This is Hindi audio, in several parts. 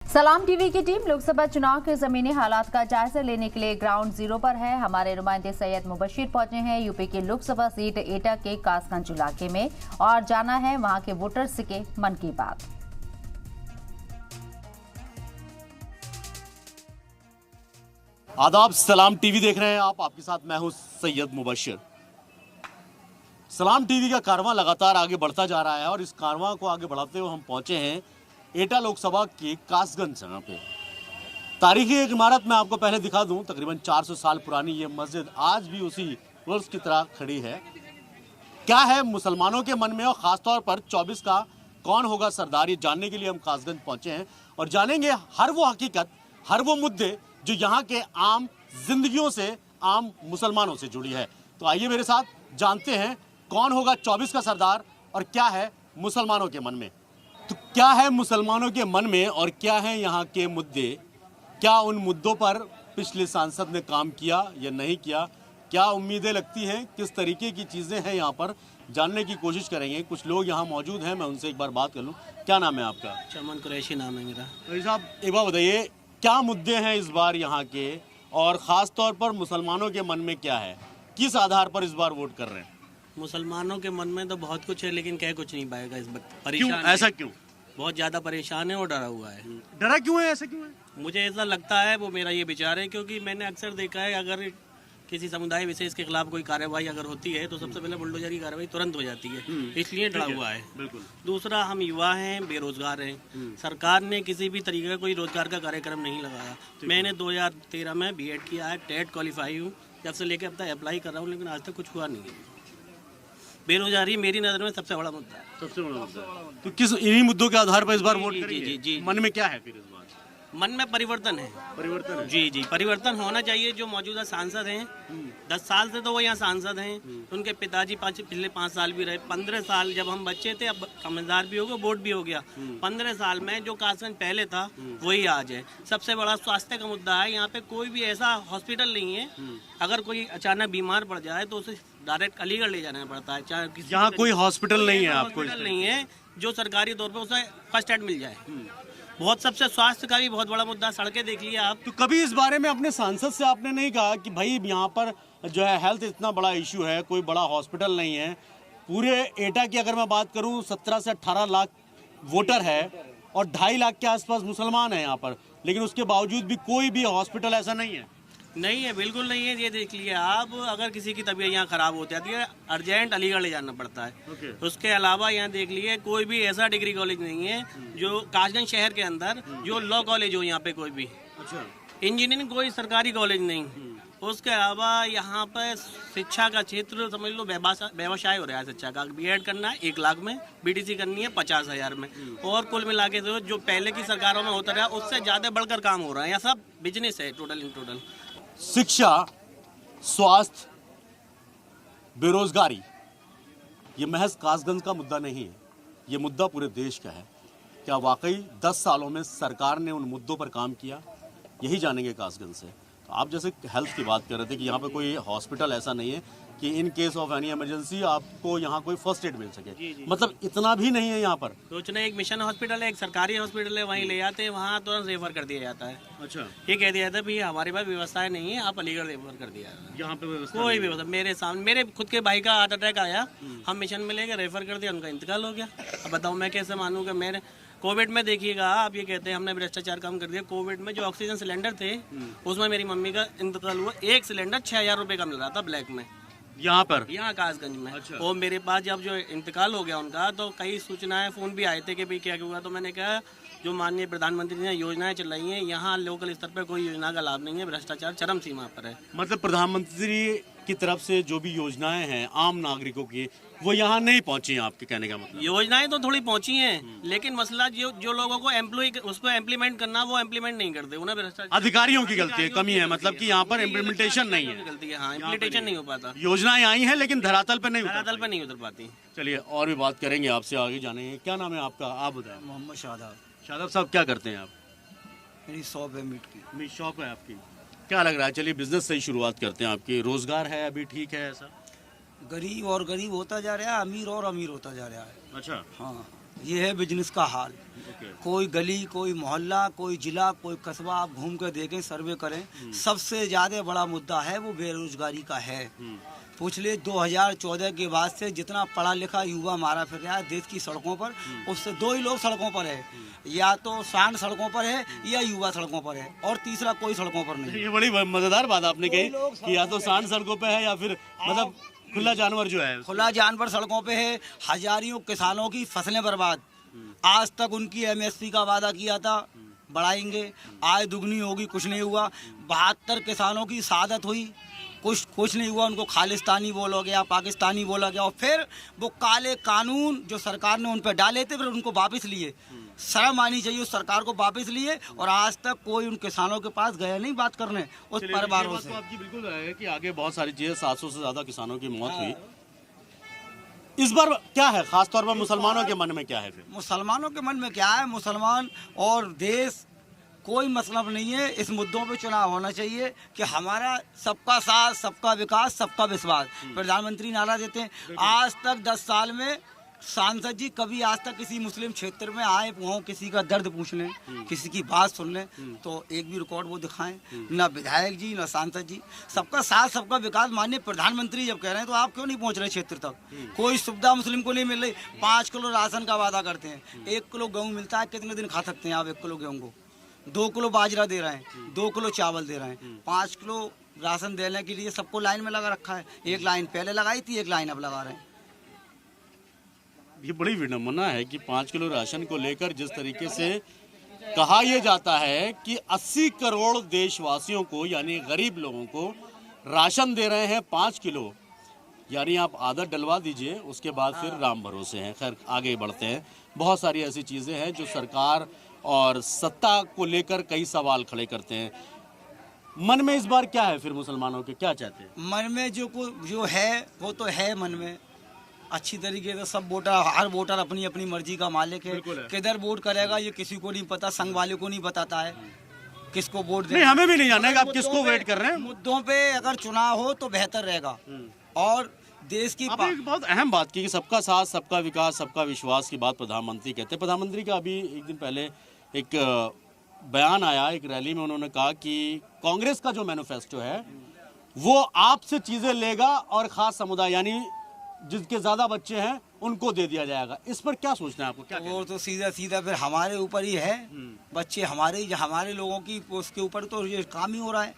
सलाम टीवी की टीम लोकसभा चुनाव के जमीनी हालात का जायजा लेने के लिए ग्राउंड जीरो पर है। हमारे नुमाइंदे सैयद मुबशिर पहुंचे हैं यूपी की लोकसभा सीट एटा के कासगंज इलाके में और जाना है वहां के वोटर्स के मन की बात। आदाब, सलाम टीवी देख रहे हैं आप। आपके साथ मैं हूं सैयद मुबशिर। सलाम टीवी का कारवां लगातार आगे बढ़ता जा रहा है और इस कारवां को आगे बढ़ाते हुए हम पहुंचे हैं एटा लोकसभा के कासगंज जगह पे। तारीखी एक इमारत मैं आपको पहले दिखा दूं, तकरीबन 400 साल पुरानी ये मस्जिद आज भी उसी वर्ष की तरह खड़ी है। क्या है मुसलमानों के मन में और ख़ासतौर पर 24 का कौन होगा सरदार, ये जानने के लिए हम कासगंज पहुंचे हैं और जानेंगे हर वो हकीकत, हर वो मुद्दे जो यहाँ के आम जिंदगियों से, आम मुसलमानों से जुड़ी है। तो आइए मेरे साथ जानते हैं कौन होगा 24 का सरदार और क्या है मुसलमानों के मन में। तो क्या है मुसलमानों के मन में और क्या है यहाँ के मुद्दे, क्या उन मुद्दों पर पिछले सांसद ने काम किया या नहीं किया, क्या उम्मीदें लगती हैं, किस तरीके की चीज़ें हैं, यहाँ पर जानने की कोशिश करेंगे। कुछ लोग यहाँ मौजूद हैं, मैं उनसे एक बार बात कर लूँ। क्या नाम है आपका? चमन कुरैशी नाम है मेरा। तो साहब एक बात बताइए, क्या मुद्दे हैं इस बार यहाँ के और ख़ास तौर पर मुसलमानों के मन में क्या है, किस आधार पर इस बार वोट कर रहे हैं? मुसलमानों के मन में तो बहुत कुछ है लेकिन कह कुछ नहीं पाएगा इस वक्त। क्यों, परेशान ऐसा क्यों? बहुत ज़्यादा परेशान है और डरा हुआ है। डरा क्यों है, ऐसा क्यों है? मुझे ऐसा लगता है, वो मेरा ये विचार है, क्योंकि मैंने अक्सर देखा है अगर किसी समुदाय विशेष के खिलाफ कोई कार्रवाई अगर होती है तो सबसे पहले बुलडोजर की कार्रवाई तुरंत हो जाती है, इसलिए डरा हुआ है। बिल्कुल। दूसरा, हम युवा हैं, बेरोजगार हैं, सरकार ने किसी भी तरीके का कोई रोजगार का कार्यक्रम नहीं लगाया। मैंने 2013 में बीएड किया है, टेट क्वालिफाई हूँ, जब से लेकर अब तक अप्लाई कर रहा हूँ, लेकिन आज तक कुछ हुआ नहीं है। बेरोजगारी मेरी नज़र में सबसे बड़ा मुद्दा है। सबसे बड़ा मुद्दा है। तो किस इन्हीं मुद्दों के आधार पर इस बार वोट करेंगे? जी। मन में क्या है फिर इस बार? मन में परिवर्तन है। परिवर्तन है? जी, परिवर्तन होना चाहिए। जो मौजूदा सांसद हैं, 10 साल से तो वो यहाँ सांसद हैं, उनके पिताजी पिछले 5 साल भी रहे। 15 साल जब हम बच्चे थे, अब समझदार भी हो गए, वोट भी हो गया। 15 साल में जो कासगंज पहले था वही आज है। सबसे बड़ा स्वास्थ्य का मुद्दा है। यहाँ पे कोई भी ऐसा हॉस्पिटल नहीं है, अगर कोई अचानक बीमार पड़ जाए तो उसे डायरेक्ट अलीगढ़ ले जाना पड़ता है। चाहे यहाँ कोई हॉस्पिटल नहीं है आपको? हॉस्पिटल नहीं है जो सरकारी तौर पर उसे फर्स्ट एड मिल जाए। बहुत सबसे स्वास्थ्य का भी बहुत बड़ा मुद्दा। सड़कें देख लिए आप। तो कभी इस बारे में अपने सांसद से आपने नहीं कहा कि भाई यहाँ पर जो है हेल्थ इतना बड़ा इशू है, कोई बड़ा हॉस्पिटल नहीं है? पूरे एटा की अगर मैं बात करूँ 17 से 18 लाख वोटर है और 2.5 लाख के आसपास मुसलमान है यहाँ पर, लेकिन उसके बावजूद भी कोई भी हॉस्पिटल ऐसा नहीं है। नहीं है, बिल्कुल नहीं है। ये देख लिए आप, अगर किसी की तबीयत यहाँ खराब हो जाती है अर्जेंट अलीगढ़ ले जाना पड़ता है। उसके अलावा यहाँ देख लिए कोई भी ऐसा डिग्री कॉलेज नहीं है जो कासगंज शहर के अंदर जो लॉ कॉलेज हो यहाँ पे कोई भी। अच्छा। इंजीनियरिंग कोई सरकारी कॉलेज नहीं। उसके अलावा यहाँ पर शिक्षा का क्षेत्र समझ लो व्यवसाय हो रहा है। शिक्षा का बीएड करना है 1 लाख में, बीटीसी करनी है 50,000 में, और कुल मिला के जो पहले की सरकारों में होता रहा उससे ज़्यादा बढ़कर काम हो रहा है। यह सब बिजनेस है टोटल इन टोटल। शिक्षा, स्वास्थ्य, बेरोजगारी, ये महज कासगंज का मुद्दा नहीं है, ये मुद्दा पूरे देश का है। क्या वाकई 10 सालों में सरकार ने उन मुद्दों पर काम किया? यही जानेंगे कासगंज से। तो आप जैसे हेल्थ की बात कर रहे थे कि यहाँ पे कोई हॉस्पिटल ऐसा नहीं है कि in case of any emergency आपको यहाँ कोई फर्स्ट एड मिल सके। जी। मतलब इतना भी नहीं है यहाँ पर। सोचना, एक मिशन हॉस्पिटल है, एक सरकारी हॉस्पिटल है, वहीं ले जाते हैं, वहाँ तुरंत रेफर कर दिया जाता है। अच्छा। ये कह दिया जाता है भैया हमारे पास व्यवस्थाएं नहीं है, आप अलीगढ़ रेफर कर दिया। यहाँ पे कोई व्यवस्था मेरे सामने, मेरे खुद के भाई का हार्ट अटैक आया, हम मिशन में लेकर रेफर कर दिया, उनका इंतकाल हो गया। अब बताओ मैं कैसे मानूँ कि मेरे कोविड में देखिएगा आप, ये कहते हैं हमने भ्रष्टाचार कम कर दिया। कोविड में जो ऑक्सीजन सिलेंडर थे उसमें मेरी मम्मी का इंतकाल हुआ। एक सिलेंडर 6,000 रुपये का मिल रहा था ब्लैक में, यहाँ पर, यहाँ कासगंज में। अच्छा। और मेरे पास जब जो इंतकाल हो गया उनका, तो कई सूचनाएं फ़ोन भी आए थे कि भाई क्या हुआ। तो मैंने कहा जो माननीय प्रधानमंत्री ने योजनाएं चलाई हैं, यहाँ लोकल स्तर पर कोई योजना का लाभ नहीं है, भ्रष्टाचार चरम सीमा पर है। मतलब प्रधानमंत्री की तरफ से जो भी योजनाएं हैं आम नागरिकों की, वो यहाँ नहीं पहुंची हैं, आपके कहने का मतलब? योजनाएं तो थोड़ी पहुंची हैं, लेकिन मसला जो लोगों को एम्प्लॉय उस पर इम्प्लीमेंट करना, वो इम्प्लीमेंट नहीं करते। उन्हें भ्रष्टाचार, अधिकारियों की गलती है, कमी है, मतलब कि यहाँ पर इम्प्लीमेंटेशन नहीं है। गलती है, हाँ, इम्प्लीमेंटेशन नहीं हो पाता। योजनाएं आई हैं लेकिन धरातल पर नहीं उतर पाती। चलिए और भी बात करेंगे आपसे, आगे जानेंगे। क्या नाम है आपका, आप बताएं? मोहम्मद शादाब। शादाब साहब, क्या करते हैं आप? मेरी शॉप है मीट की। मेरी शॉप है आपकी। क्या लग रहा है, चलिए बिजनेस से ही शुरुआत करते हैं आपकी। रोजगार है अभी, ठीक है ऐसा? गरीब और गरीब होता जा रहा है, अमीर और अमीर होता जा रहा है। अच्छा। हाँ, ये है बिजनेस का हाल। कोई गली, कोई मोहल्ला, कोई जिला, कोई कस्बा आप घूम कर देखें, सर्वे करें, सबसे ज़्यादा बड़ा मुद्दा है वो बेरोजगारी का है। पिछले 2014 के बाद से जितना पढ़ा लिखा युवा मारा फिर रहा है देश की सड़कों पर, उससे दो ही लोग सड़कों पर है, या तो सांड सड़कों पर है या युवा सड़कों पर है, और तीसरा कोई सड़कों पर नहीं। ये बड़ी मजेदार बात आपने कही कि या तो सांड सड़कों पे है या फिर मतलब खुला जानवर जो है, खुला जानवर सड़कों पे है। हजारों किसानों की फसलें बर्बाद। आज तक उनकी एमएसपी का वादा किया था बढ़ाएंगे, आय दुगनी होगी, कुछ नहीं हुआ। 72 किसानों की शहादत हुई, कुछ नहीं हुआ। उनको खालिस्तानी बोला गया, पाकिस्तानी बोला गया, और फिर वो काले कानून जो सरकार ने उन पर डाले थे फिर उनको वापस लिए। शर्म आनी चाहिए उस सरकार को, वापस लिए, और आज तक कोई उन किसानों के पास गया नहीं बात करने उस परिवारों से। तो आपकी बिल्कुल है कि आगे बहुत सारी चीजें, 700 से ज्यादा किसानों की मौत हुई। इस बार क्या है खास तौर पर मुसलमानों के मन में क्या है? फिर मुसलमानों के मन में क्या है? मुसलमान और देश कोई मतलब नहीं है। इस मुद्दों पे चुनाव होना चाहिए कि हमारा सबका साथ, सबका विकास, सबका विश्वास। प्रधानमंत्री नारा देते हैं। आज तक 10 साल में सांसद जी कभी आज तक किसी मुस्लिम क्षेत्र में आए वहाँ किसी का दर्द पूछ लें, किसी की बात सुन लें, तो एक भी रिकॉर्ड वो दिखाएं? ना विधायक जी, ना सांसद जी। सबका साथ, सबका विकास माननीय प्रधानमंत्री जब कह रहे हैं तो आप क्यों नहीं पहुँच रहे क्षेत्र तक? कोई सुविधा मुस्लिम को नहीं मिल रही। 5 किलो राशन का वादा करते हैं, 1 किलो गेहूँ मिलता है, कितने दिन खा सकते हैं आप 1 किलो गेहूँ को? 2 किलो बाजरा दे रहे हैं, 2 किलो चावल दे रहे हैं। 5 किलो राशन देने के लिए सबको लाइन में लगा रखा है। एक लाइन पहले लगाई थी, एक लाइन अब लगा रहे हैं। ये बड़ी विडंबना है कि 5 किलो राशन को लेकर जिस तरीके से कहा यह जाता है कि 80 करोड़ देशवासियों को यानी गरीब लोगों को राशन दे रहे हैं 5 किलो, यानी आप आदत डलवा दीजिए, उसके बाद फिर राम भरोसे हैं। खैर आगे बढ़ते हैं। बहुत सारी ऐसी चीज़ें हैं जो सरकार और सत्ता को लेकर कई सवाल खड़े करते हैं। मन में इस बार क्या है फिर मुसलमानों के, क्या चाहते हैं? मन में जो है वो तो है मन में अच्छी तरीके से। सब वोटर, हर वोटर अपनी अपनी मर्जी का मालिक है। किधर वोट करेगा ये किसी को नहीं पता, संघ वाले को नहीं बताता है किसको वोट दे। नहीं, हमें भी नहीं जानना है कि आप किसको वेट कर रहे हैं। मुद्दों पे अगर चुनाव हो तो बेहतर रहेगा। और देश की आपने एक बहुत अहम बात की कि सबका साथ, सबका विकास, सबका विश्वास की बात प्रधानमंत्री कहते हैं। प्रधानमंत्री का अभी एक दिन पहले एक बयान आया, एक रैली में उन्होंने कहा कि कांग्रेस का जो मैनिफेस्टो है वो आपसे चीजें लेगा और खास समुदाय यानी जिसके ज्यादा बच्चे हैं उनको दे दिया जाएगा। इस पर क्या सोचना है आपको? क्या वो तो सीधा सीधा फिर हमारे ऊपर ही है। बच्चे हमारे लोगों की उसके ऊपर तो ये काम ही हो रहा है।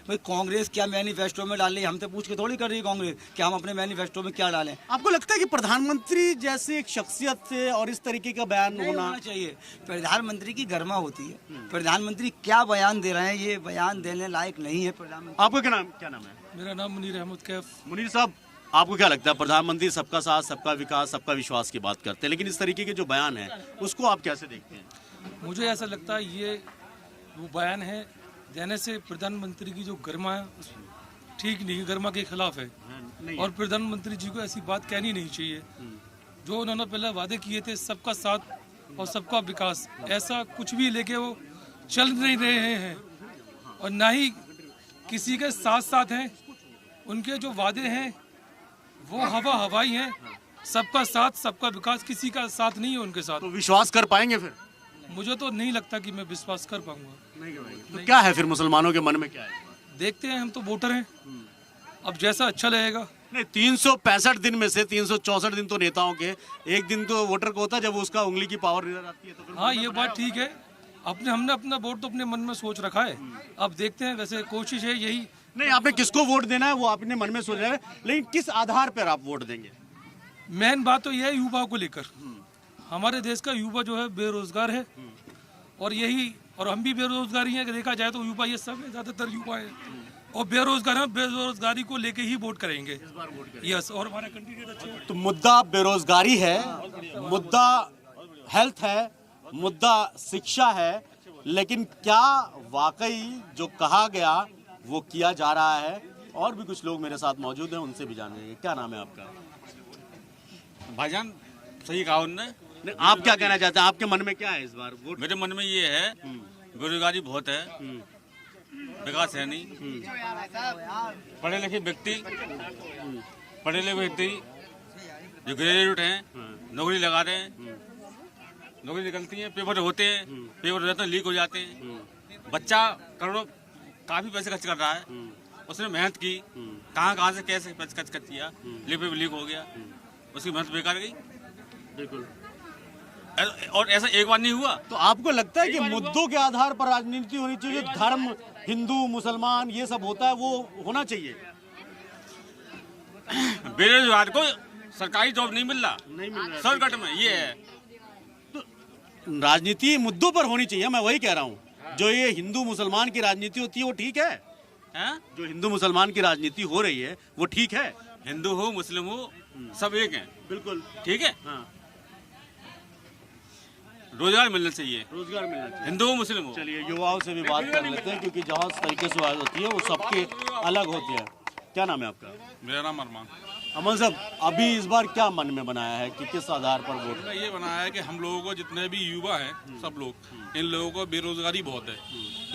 भाई कांग्रेस क्या मैनिफेस्टो में डाल रही है, हमसे पूछ के थोड़ी कर रही है कांग्रेस कि हम अपने मैनिफेस्टो में क्या डालें। आपको लगता है कि प्रधानमंत्री जैसे एक शख्सियत से और इस तरीके का बयान होना चाहिए? प्रधानमंत्री की गरिमा होती है। प्रधानमंत्री क्या बयान दे रहे हैं, ये बयान देने लायक नहीं है प्रधानमंत्री। आपका क्या नाम है? मेरा नाम मुनीर अहमद कैफ। मुनीर साहब, आपको क्या लगता है प्रधानमंत्री सबका साथ, सबका विकास, सबका विश्वास की बात करते हैं, लेकिन इस तरीके के जो बयान है उसको आप कैसे देखते हैं? मुझे ऐसा लगता है ये वो बयान है देने से प्रधानमंत्री की जो गरिमा है ठीक नहीं, गरिमा के खिलाफ है। और प्रधानमंत्री जी को ऐसी बात कहनी नहीं चाहिए। जो उन्होंने पहले वादे किए थे सबका साथ और सबका विकास, ऐसा कुछ भी लेके वो चल नहीं रहे हैं और ना ही किसी के साथ साथ हैं। उनके जो वादे हैं वो हवाई है। सबका साथ, सबका विकास, किसी का साथ नहीं है उनके साथ। तो विश्वास कर पाएंगे फिर? मुझे तो नहीं लगता कि मैं विश्वास कर पाऊंगा। तो क्या है फिर मुसलमानों के मन में क्या है? देखते हैं, हम तो वोटर हैं, अब जैसा अच्छा लगेगा। नहीं, 365 दिन में से 364 दिन तो नेताओं के, एक दिन तो वोटर को होता है जब उसका उंगली की पावर नजर आती है। तो फिर हाँ, ये बात ठीक है। हमने अपना वोट तो अपने मन में सोच रखा है, अब देखते हैं। वैसे कोशिश है यही। नहीं, आपने किसको वोट देना है वो आपने मन में सोचा है, लेकिन किस आधार पर आप वोट देंगे? मेन बात तो यह है युवा को लेकर। हमारे देश का युवा जो है बेरोजगार है और हम भी बेरोजगार ही हैं। देखा जाए तो युवा ये सब है, ज्यादातर युवा है और बेरोजगार है। बेरोजगारी को लेके ही वोट करेंगे। यस, और हमारा कैंडिडेट अच्छे हैं। तो मुद्दा बेरोजगारी है, मुद्दा हेल्थ है, मुद्दा शिक्षा है, लेकिन क्या वाकई जो कहा गया वो किया जा रहा है? और भी कुछ लोग मेरे साथ मौजूद हैं, उनसे भी जानेंगे। क्या नाम है आपका? भाईजान सही कहा उनने। आप क्या कहना चाहते हैं? आपके मन में क्या है इस बार वोट? मेरे मन में ये है बेरोजगारी बहुत है, विकास है नहीं। पढ़े लिखे व्यक्ति जो ग्रेजुएट हैं नौकरी लगा रहे हैं, नौकरी निकलती है, पेपर होते हैं, पेपर रहते हैं, लीक हो जाते हैं। बच्चा करोड़ों काफी पैसे खर्च कर रहा है, उसने मेहनत की, कहाँ से कैसे पैसे खर्च किया, पेपर लीक हो गया, उसकी मेहनत बेकार गई। बिल्कुल। और ऐसा एक बार नहीं हुआ। तो आपको लगता है कि मुद्दों के आधार पर राजनीति होनी चाहिए? धर्म, हिंदू मुसलमान ये सब होता है वो होना चाहिए? बेरोजगार को सरकारी जॉब नहीं मिल रहा, नहीं मिल रहा है। संकट में ये है। राजनीति मुद्दों पर होनी चाहिए, मैं वही कह रहा हूँ। जो ये हिंदू मुसलमान की राजनीति होती है वो ठीक है? हैं? जो हिंदू मुसलमान की राजनीति हो रही है वो ठीक है? हिंदू हो मुस्लिम हो सब एक हैं। बिल्कुल ठीक है। हाँ। रोजगार मिलना चाहिए, रोजगार मिलना चाहिए। हिंदू हो मुस्लिम हो। चलिए युवाओं से भी बात कर लेते हैं, क्योंकि जहाँ तरीके से बात होती है वो सबके अलग होती है। क्या नाम है आपका? मेरा नाम अरमान। अमन साहब, अभी इस बार क्या मन में बनाया है कि किस आधार पर वोट? ये बनाया है कि हम लोगों को जितने भी युवा हैं सब लोग, इन लोगों को बेरोजगारी बहुत है,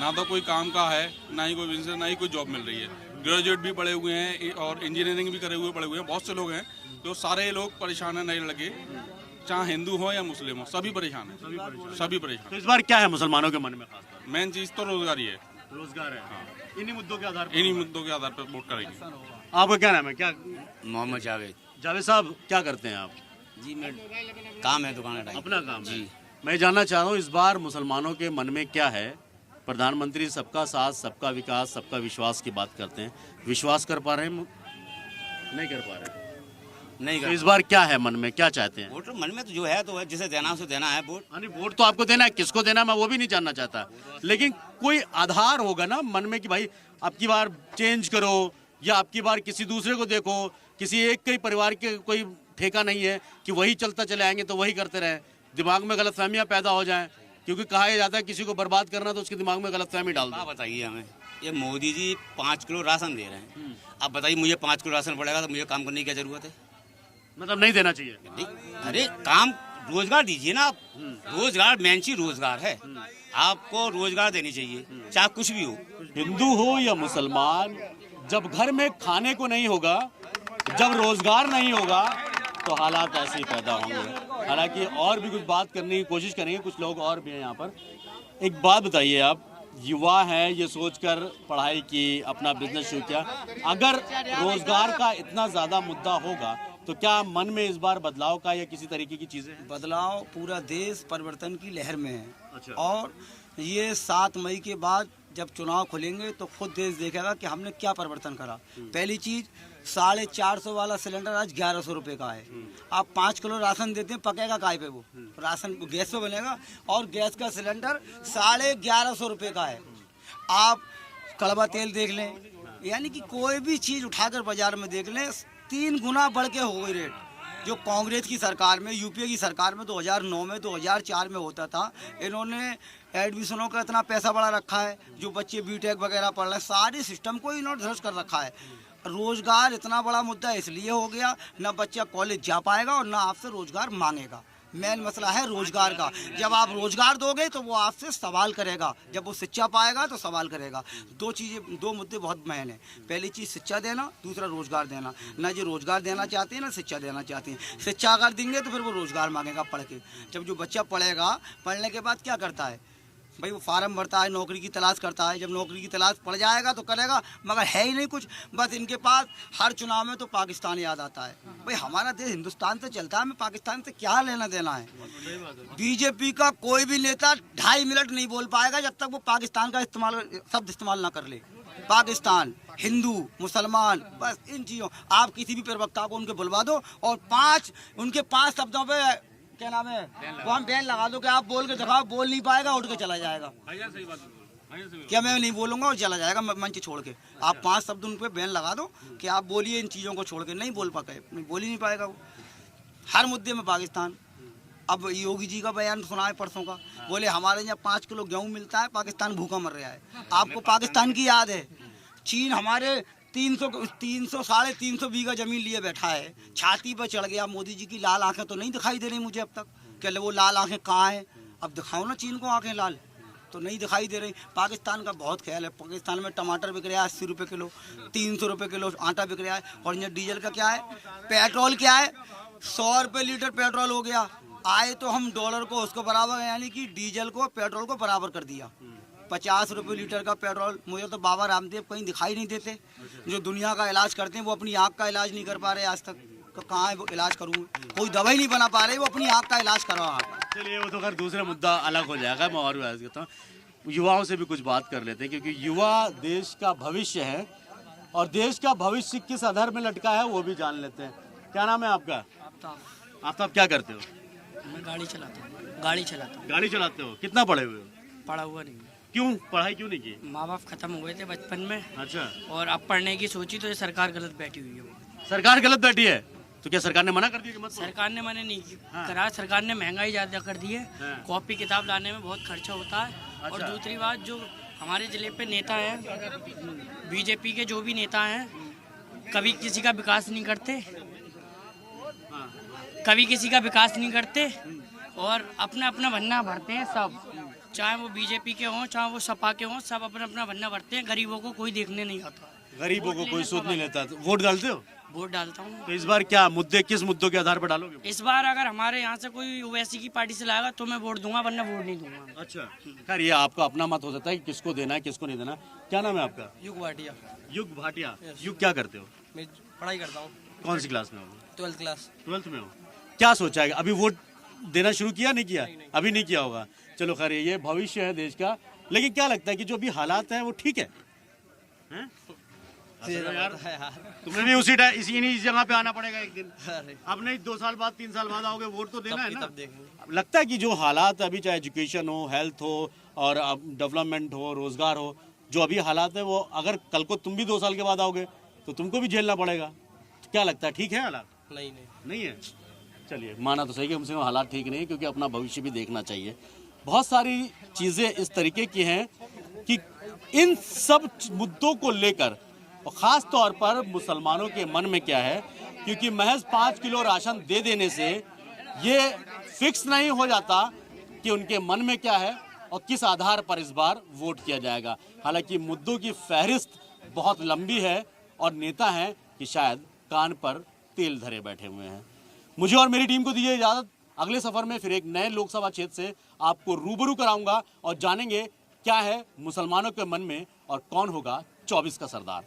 ना तो कोई काम का है, ना ही कोई बिजनेस, ना ही कोई जॉब मिल रही है। ग्रेजुएट भी पढ़े हुए हैं और इंजीनियरिंग भी करे हुए पढ़े हुए हैं, बहुत से लोग हैं। तो सारे लोग परेशान है, नहीं लगे, चाहे हिंदू हो या मुस्लिम हो, सभी परेशान है, सभी परेशान। तो इस बार क्या है मुसलमानों के मन में खासकर? मेन चीज तो रोजगार ही है। रोजगार है। हाँ। इन्हीं मुद्दों के आधार पर? इन्हीं मुद्दों के आधार पर वोट करेंगे। आपका क्या नाम है? क्या मोहम्मद जावेद जावेद साहब क्या करते हैं आप? जी, मैं काम है दुकान टाइम। अपना काम है। मैं जानना चाह रहा हूँ इस बार मुसलमानों के मन में क्या है? प्रधानमंत्री सबका साथ, सबका विकास, सबका विश्वास की बात करते हैं। विश्वास कर पा रहे हैं? नहीं कर पा रहे हैं। नहीं तो इस बार क्या है मन में, क्या चाहते हैं? वोट मन में तो जो है तो है, जिसे देना उसे देना है वोट। यानी वोट तो आपको देना है, किसको देना है मैं वो भी नहीं जानना चाहता, लेकिन कोई आधार होगा ना मन में कि भाई अब की बार चेंज करो, या अब की बार किसी दूसरे को देखो, किसी एक के परिवार के कोई ठेका नहीं है कि वही चलता चले आएंगे तो वही करते रहें, दिमाग में गलतफहमियां पैदा हो जाएं, क्योंकि कहा जाता है किसी को बर्बाद करना तो उसके दिमाग में गलतफहमी डाल दो। बताइए हमें, ये मोदी जी 5 किलो राशन दे रहे हैं, अब बताइए मुझे 5 किलो राशन पड़ेगा तो मुझे काम करने की क्या जरूरत है? मतलब नहीं देना चाहिए? नहीं, अरे काम रोजगार दीजिए ना आप। रोजगार मेन चीज रोजगार है, आपको रोजगार देनी चाहिए, चाहे कुछ भी हो। हिंदू हो या मुसलमान, जब घर में खाने को नहीं होगा, जब रोजगार नहीं होगा तो हालात ऐसे ही पैदा होंगे। हालांकि और भी कुछ बात करने की कोशिश करेंगे, कुछ लोग और भी हैं यहाँ पर। एक बात बताइए, आप युवा हैं, ये सोचकर पढ़ाई की, अपना बिजनेस शुरू किया, अगर रोजगार का इतना ज्यादा मुद्दा होगा तो क्या मन में इस बार बदलाव का या किसी तरीके की चीजें हैं? बदलाव, पूरा देश परिवर्तन की लहर में है। अच्छा। और ये 7 मई के बाद जब चुनाव खुलेंगे तो खुद देश देखेगा कि हमने क्या परिवर्तन करा। पहली चीज, 450 वाला सिलेंडर आज 1100 रुपये का है। आप 5 किलो राशन देते हैं, पकेगा काय पे? वो राशन गैस पे बनेगा, और गैस का सिलेंडर 1150 रुपये का है। आप कड़वा तेल देख लें, यानी कि कोई भी चीज़ उठाकर बाजार में देख लें, 3 गुना बढ़ के हो गई रेट। जो कांग्रेस की सरकार में, यूपीए की सरकार में 2009 में 2004 में होता था, इन्होंने एडमिशनों का इतना पैसा बढ़ा रखा है, जो बच्चे बीटेक वगैरह पढ़ रहे हैं, सारे सिस्टम को इन्होंने ध्वस्त कर रखा है। रोजगार इतना बड़ा मुद्दा इसलिए हो गया, ना बच्चा कॉलेज जा पाएगा और ना आपसे रोजगार मांगेगा। मेन मसला है रोजगार का। जब आप रोजगार दोगे तो वो आपसे सवाल करेगा, जब वो शिक्षा पाएगा तो सवाल करेगा। 2 चीज़ें, 2 मुद्दे बहुत मेन हैं। पहली चीज़ शिक्षा देना, दूसरा रोजगार देना। ना जो रोजगार देना चाहते हैं ना शिक्षा देना चाहते हैं। शिक्षा अगर देंगे तो फिर वो रोजगार मांगेगा पढ़ के। जब जो बच्चा पढ़ेगा, पढ़ने के बाद क्या करता है भाई? वो फार्म भरता है, नौकरी की तलाश करता है। जब नौकरी की तलाश पड़ जाएगा तो करेगा, मगर है ही नहीं कुछ। बस इनके पास हर चुनाव में तो पाकिस्तान याद आता है। भाई हमारा देश हिंदुस्तान से चलता है, हमें पाकिस्तान से क्या लेना देना है? बीजेपी का कोई भी नेता 2.5 मिनट नहीं बोल पाएगा जब तक वो पाकिस्तान का शब्द इस्तेमाल ना कर ले। पाकिस्तान, हिंदू, मुसलमान, बस इन चीज़ों, आप किसी भी प्रवक्ता को उनके बुलवा दो और उनके 5 शब्दों पे क्या नाम है, वो हम बैन लगा दो कि आप बोल के दिखाओ, बोल नहीं पाएगा, उठ के चला जाएगा। क्या मैं नहीं बोलूंगा और चला जाएगा मंच छोड़ के। आप 5 शब्द उन पे बैन लगा दो कि आप बोलिए इन चीज़ों को छोड़ के, नहीं बोल पाए, नहीं बोल ही नहीं पाएगा वो। हर मुद्दे में पाकिस्तान। अब योगी जी का बयान सुना है परसों का, बोले हमारे यहाँ 5 किलो गेहूँ मिलता है, पाकिस्तान भूखा मर रहा है। आपको पाकिस्तान की याद है? चीन हमारे 300-350 बीघा जमीन लिए बैठा है, छाती पर चढ़ गया। मोदी जी की लाल आंखें तो नहीं दिखाई दे रही मुझे अब तक, क्या वो लाल आंखें कहाँ हैं? अब दिखाओ ना चीन को आंखें लाल, तो नहीं दिखाई दे रही। पाकिस्तान का बहुत ख्याल है। पाकिस्तान में टमाटर बिक रहा है 80 रुपये किलो, 300 रुपये किलो आटा बिक रहा है। और यहाँ डीजल का क्या है, पेट्रोल क्या है, 100 रुपये लीटर पेट्रोल हो गया। आए तो हम डॉलर को उसको बराबर, यानी कि डीजल को पेट्रोल को बराबर कर दिया। 50 रुपये लीटर का पेट्रोल। मुझे तो बाबा रामदेव कहीं दिखाई नहीं देते। जो दुनिया का इलाज करते हैं वो अपनी आँख का इलाज नहीं कर पा रहे आज तक। कहाँ है वो इलाज करूँ? कोई दवाई नहीं बना पा रहे, वो अपनी आँख का इलाज करवा। चलिए वो तो खैर दूसरा मुद्दा अलग हो जाएगा, मैं और भी बात करता हूँ। युवाओं से भी कुछ बात कर लेते हैं, क्योंकि युवा देश का भविष्य है और देश का भविष्य किस आधार में लटका है वो भी जान लेते हैं। क्या नाम है आपका? आफ्ताब। क्या करते हो? मैं गाड़ी चलाता हूँ। गाड़ी चलाते हो? कितना पढ़े हुए हो? पढ़ा हुआ नहीं। क्यों पढ़ाई क्यों नहीं की? माँ बाप खत्म हो गए थे बचपन में। अच्छा। और अब पढ़ने की सोची तो ये सरकार गलत बैठी हुई है। सरकार गलत बैठी है तो क्या सरकार ने मना कर दिया कि मत पढ़ो? सरकार ने मना नहीं करा। सरकार ने महंगाई ज्यादा कर दी है। कॉपी किताब लाने में बहुत खर्चा होता है। और दूसरी बात, जो हमारे जिले पे नेता हैं, बीजेपी के जो भी नेता हैं, कभी किसी का विकास नहीं करते, और अपना अपना भन्ना भरते हैं सब। चाहे वो बीजेपी के हों, चाहे वो सपा के हों, सब अपना अपना भन्ना भरते हैं। गरीबों को कोई देखने नहीं आता। गरीबों को कोई सोच नहीं लेता। तो वोट डालते हो? वोट डालता हूँ। तो इस बार क्या मुद्दे, किस मुद्दों के आधार पर डालोगे? इस बार अगर हमारे यहाँ से कोई ओवैसी की पार्टी से लाएगा तो मैं वोट दूंगा, वरना वोट नहीं दूंगा। अच्छा। खैर ये आपका अपना मत हो सकता है कि किसको देना है किसको नहीं देना। क्या नाम है आपका? युग भाटिया। युग भाटिया। युग क्या करते हो? मैं पढ़ाई करता हूँ। कौन सी क्लास में हो? 12th class. 12th में हो। क्या सोचा है? अभी वोट देना शुरू किया नहीं किया? अभी नहीं किया होगा। चलो खैर ये भविष्य है देश का। लेकिन क्या लगता है कि जो भी हालात हैं वो ठीक है? यार तुम्हें भी इसी जगह पे आना पड़ेगा एक दिन। अब नहीं 2 साल बाद 3 साल बाद आओगे, वोट तो देना है ना। लगता है कि जो हालात अभी, चाहे एजुकेशन हो, हेल्थ हो और डेवलपमेंट हो, रोजगार हो, जो अभी हालात है वो अगर कल को तुम भी 2 साल के बाद आओगे तो तुमको भी झेलना पड़ेगा। तो क्या लगता है ठीक है हालात? नहीं है। चलिए माना तो सही कि हमसे हालात ठीक नहीं है, क्योंकि अपना भविष्य भी देखना चाहिए। बहुत सारी चीजें इस तरीके की हैं कि इन सब मुद्दों को लेकर, और ख़ास तौर पर मुसलमानों के मन में क्या है, क्योंकि महज 5 किलो राशन दे देने से ये फिक्स नहीं हो जाता कि उनके मन में क्या है और किस आधार पर इस बार वोट किया जाएगा। हालांकि मुद्दों की फहरिस्त बहुत लंबी है और नेता हैं कि शायद कान पर तेल धरे बैठे हुए हैं। मुझे और मेरी टीम को दीजिए इजाज़त। अगले सफ़र में फिर एक नए लोकसभा क्षेत्र से आपको रूबरू कराऊंगा और जानेंगे क्या है मुसलमानों के मन में और कौन होगा 24 का सरदार।